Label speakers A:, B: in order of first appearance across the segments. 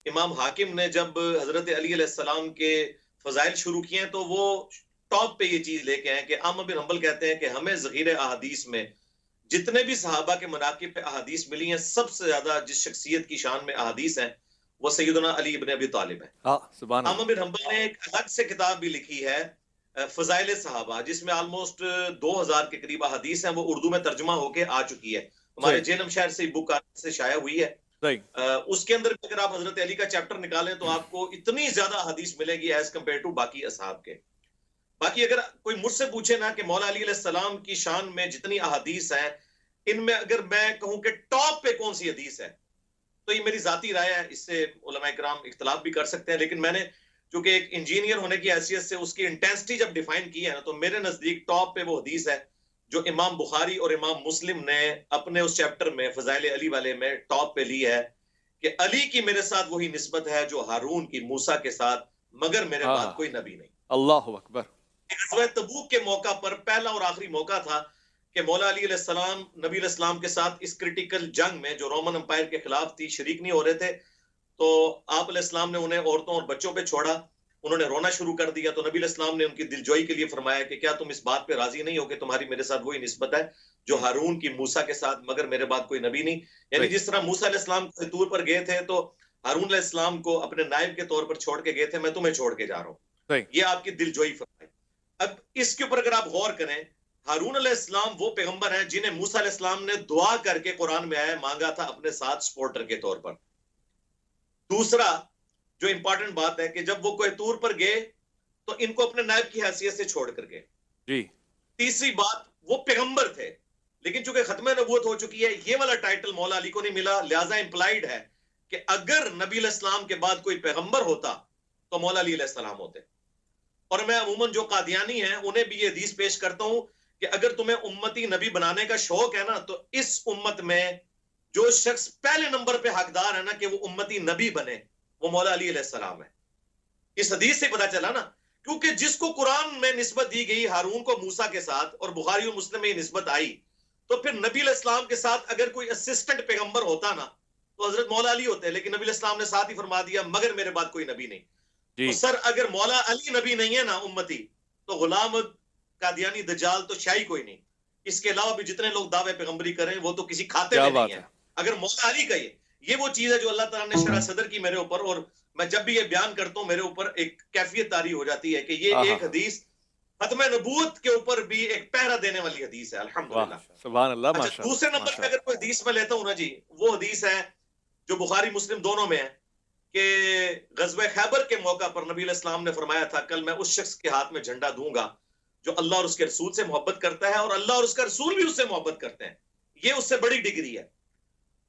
A: इमाम हाकिम ने जब हजरत अली अलैहिस्सलाम के फजाइल शुरू किए हैं तो वो टॉप पे ये चीज लेके आए कि अहमद बिन हंबल कहते हैं कि हमें ज़खीरे अहादीस में जितने भी सहाबा के मनाकिब पे अहादीस मिली हैं, सबसे ज्यादा जिस शख्सियत की शान में अहादीस हैं वो सैयदना अली इब्न अबी तालिब है।
B: हाँ, सुभान अल्लाह।
A: अहमद बिन हंबल ने एक अलग से किताब भी लिखी है फजाइल सहाबा, जिसमें ऑलमोस्ट 2000 के करीब अहादीस हैं, वो उर्दू में तर्जुमा होके आ चुकी है। हमारे
B: सही
A: जेनम शहर से बुक से शाया हुई है।
B: सही।
A: उसके अंदर भी अगर आप हजरत अली का चैप्टर निकालें तो आपको इतनी ज्यादा हदीस मिलेगी एज कंपेयर टू बाकी असहाब के। बाकी अगर कोई मुझसे पूछे ना कि मौला अली सलाम की शान में जितनी अहादीस हैं, इनमें अगर मैं कहूं कि टॉप पे कौन सी हदीस है, तो ये मेरी जाती राय है। इससे उलमा इकराम इख्तलाफ भी कर सकते हैं, लेकिन मैंने चूंकि एक इंजीनियर होने की हैसियत से उसकी इंटेंसिटी जब डिफाइन की है ना, तो मेरे नजदीक टॉप पे वो हदीस है जो इमाम बुखारी और इमाम मुस्लिम ने अपने उस चैप्टर में फजाइल अली वाले में टॉप पे ली है कि अली की मेरे साथ वही निस्बत है जो हारून की मूसा के साथ, मगर मेरे
B: हाँ
A: बाद
B: हाँ,
A: कोई नबी नहीं।
B: अल्लाह अकबर।
A: ग़ज़वा तबूक के मौका पर पहला और आखिरी मौका था कि मौला अली अलैहिस्सलाम नबी अलैहिस्सलाम के साथ इस क्रिटिकल जंग में जो रोमन एम्पायर के खिलाफ थी शरीक नहीं हो रहे थे, तो आप अलैहिस्सलाम ने उन्हें औरतों और बच्चों पे छोड़ा। उन्होंने रोना शुरू कर दिया तो नबी अलैहिस्सलाम ने उनकी दिलजोई के लिए फरमाया कि क्या तुम इस बात पे राजी नहीं हो कि तुम्हारी मेरे साथ वही निस्बत है जो हारून की मूसा के साथ, मगर मेरे बाद कोई नबी नहीं। यानी
B: सही
A: जिस तरह मूसा अलैहिस्सलाम तूर पर गए थे तो हारून अलैहिस्सलाम को अपने नायब के तौर पर छोड़ के गए थे, मैं तुम्हें छोड़ के जा रहा हूँ।
B: सही।
A: ये आपकी दिलजोई फरमाई। अब इसके ऊपर अगर आप गौर करें, हारून अलैहिस्सलाम वो पैगंबर हैं जिन्हें मूसा अलैहिस्सलाम ने दुआ करके कुरान में आया मांगा था अपने साथ सपोर्टर के तौर पर। दूसरा जो इंपॉर्टेंट बात है कि जब वो कोई तूर पर गए तो इनको अपने नायब की हैसियत से छोड़ कर गए।
B: जी।
A: तीसरी बात, वो पैगंबर थे, लेकिन चूंकि खत्म नबूवत हो चुकी है, ये वाला टाइटल मौला अली को नहीं मिला, लिहाजा इंप्लाइड है कि अगर नबी अलैहिस्सलाम के बाद कोई पैगंबर होता तो मौला अली अलैहिस्सलाम होते। और मैं अमूमन जो कादियानी हैं उन्हें भी ये हदीस पेश करता हूं कि अगर तुम्हें उम्मती नबी बनाने का शौक है ना, तो इस उम्मत में जो शख्स पहले नंबर पे हकदार है ना कि वो उम्मती नबी बने, वो मौला अली अलैहिस्सलाम है। इस हदीस से पता चला ना, क्योंकि जिसको कुरान में निस्बत दी गई हारून को मूसा के साथ और बुखारी और मुस्लिम में ये निस्बत आई, तो फिर नबी अलैहिस्सलाम के साथ अगर कोई असिस्टेंट पैगंबर होता ना तो हजरत मौला अली होते, लेकिन नबी अलैहिस्सलाम ने साथ ही फरमा दिया मगर मेरे बाद कोई नबी नहीं।
B: जी।
A: तो सर अगर मौला अली नबी नहीं है ना उम्मती, तो गुलाम कादियानी दज्जाल तो शाही कोई नहीं। इसके अलावा भी जितने लोग दावे पैगंबरी करें वो तो किसी खाते
B: क्या
A: में नहीं
B: बात
A: है।
B: है।
A: अगर मौला अली का ये वो चीज है जो अल्लाह ताला ने शरा सदर की मेरे ऊपर, और मैं जब भी ये बयान करता हूँ मेरे ऊपर एक कैफियत तारी हो जाती है कि ये
B: हाँ हाँ
A: एक
B: हाँ,
A: हदीस खत्म नबूवत के ऊपर भी एक पहरा देने वाली हदीस है,
B: वाह,
A: अल्हम्दुलिल्लाह।
B: सुभान अल्लाह,
A: अच्छा, दूसरे
B: माशाल्लाह
A: नंबर पे अगर
B: माशाल्लाह।
A: कोई हदीस मैं लेता हूँ ना जी, वो हदीस है जो बुखारी मुस्लिम दोनों में है कि गज़वे खैबर के मौका पर नबी अलैहिस्सलाम ने फरमाया था, कल मैं उस शख्स के हाथ में झंडा दूंगा जो अल्लाह और उसके रसूल से मोहब्बत करता है और अल्लाह और उसका रसूल भी उससे मोहब्बत करते हैं। ये उससे बड़ी डिग्री है।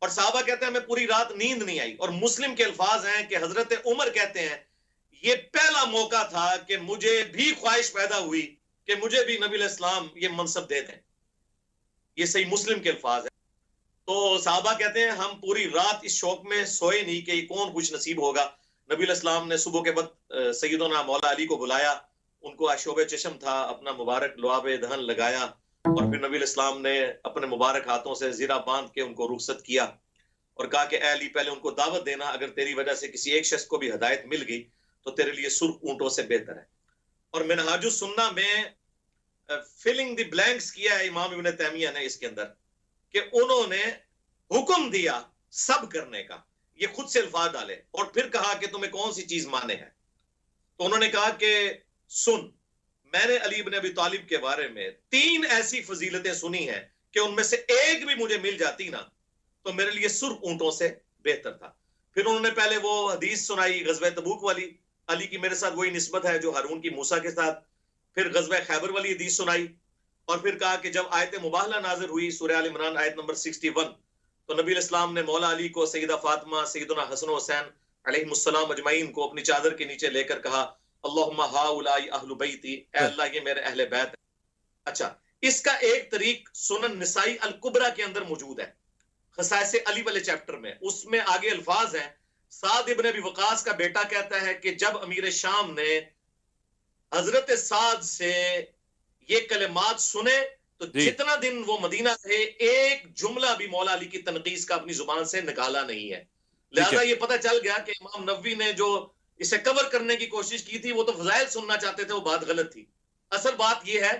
A: और साहबा कहते हैं मैं पूरी रात नींद नहीं आई। और मुस्लिम के अल्फाज हैं कि हजरत उमर कहते हैं ये पहला मौका था कि मुझे भी ख्वाहिश पैदा हुई कि मुझे भी नबी अलैहिस्सलाम ये मनसब दे दें। ये सही मुस्लिम के अल्फाज है। तो साहबा कहते हैं हम पूरी रात इस शौक में सोए नहीं कि कौन कुछ नसीब होगा। नबी अलैहिस्सलाम ने सुबह के वक्त सैयदना मौला अली को बुलाया, उनको आशोब चशम था, अपना मुबारक लुआब दहन लगाया और फिर नबी अलैहिस्सलाम ने अपने मुबारक हाथों से ज़िरा बांध के उनको रुखसत किया और कहा कि अली पहले उनको दावत देना, अगर तेरी वजह से किसी एक शख्स को भी हिदायत मिल गई तो तेरे लिए सुर्ख ऊंटों से बेहतर है। और मिनहाजुस सुन्ना में फिलिंग द ब्लैंक्स किया है इमाम इब्न तैमिया ने इसके अंदर कि उन्होंने हुक्म दिया सब करने का, ये खुद से अल्फाज डाले और फिर कहा कि तुम्हें कौन सी चीज माने है। तो उन्होंने कहा कि सुन, मैंने अली इब्न अबी तालिब के बारे में 3 ऐसी फजीलतें सुनी हैं कि उनमें से एक भी मुझे मिल जाती ना तो मेरे लिए सुर्ख ऊंटों से बेहतर था। फिर उन्होंने पहले वो हदीस सुनाई गज़वे तबूक वाली, अली की मेरे साथ वही निस्बत है जो हारून की मूसा के साथ। फिर गज़वे खैबर वाली हदीस सुनाई और फिर कहा कि जब आयत मुबाहला नाज़िल हुई सूरह आल इमरान आयत नंबर 61, तो नबी अलैहिस्सलाम ने मौला अली को सैयदा फातिमा, सैयदना हसन हुसैन अलैहिमुस्सलाम अजमईन को अपनी चादर के नीचे लेकर कहा अल्लाहुम्मा हाउलाई अहलु बैती, ऐ अल्लाह ये मेरे अहले बैत है। अच्छा, इसका एक तरीक सुनन निसाई अल कुबरा के अंदर मौजूद है, खसाइस अली वाले चैप्टर में। उसमें आगे अल्फाज हैं, साद इब्न अबी वकास का बेटा कहता है कि जब अमीर शाम ने हजरत साद से ये कलिमात सुने तो जितना दिन वो मदीना थे एक जुमला भी मौला अली की तनकीस का अपनी जुबान से निकाला नहीं है।
B: ठीक
A: लिहाजा
B: है।
A: ये पता चल गया कि इमाम नबवी ने जो इसे कवर करने की कोशिश की थी, वो तो फजाइल सुनना चाहते थे, वो बात गलत थी। असल बात ये है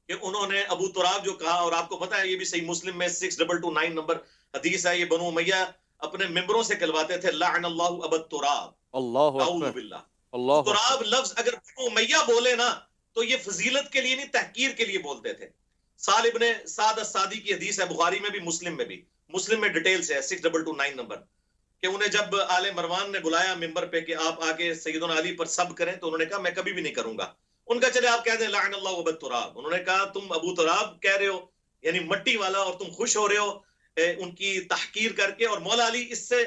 A: कि उन्होंने अबू तुराब जो कहा, और आपको पता है ये भी सही मुस्लिम में 6229 नंबर हदीस है, ये बनु उमैया अपने मिंबरों से कहलवाते थे, लअनल्लाहु अबत तुराब,
B: अल्लाहु
A: नाऊज़ु
B: अकबर,
A: बिल्लाह।
B: अल्लाहु अकबर।
A: तुराब लफ्ज अगर बनु उमैया बोले ना, तो ये फजीलत के लिए नहीं, तहकीर के लिए बोलते थे। साल इब्ने साद अस-सादी की हदीस है, बुखारी में भी मुस्लिम में भी। मुस्लिम में डिटेल से है 6229 नंबर, कि उन्हें जब आले मरवान ने बुलाया मिंबर पे कि आप आके सैयदना अली पर सब करें, तो उन्होंने कहा मैं कभी भी नहीं करूंगा। उनका चले आप कह दें लअनल्लाहु अबत तुराब। उन्होंने कहा तुम अबू तुराब कह रहे हो, यानी मट्टी वाला, और तुम खुश हो रहे हो उनकी तहकीर करके। और मौला अली इससे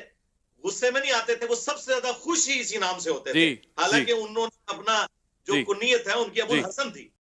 A: गुस्से में नहीं आते थे, वो सबसे ज्यादा खुश ही इसी नाम से होते
B: जी,
A: थे।
B: जी,
A: हालांकि उन्होंने अपना जो
B: जी,
A: कुनियत है उनकी अबुल
B: जी।
A: हसन थी।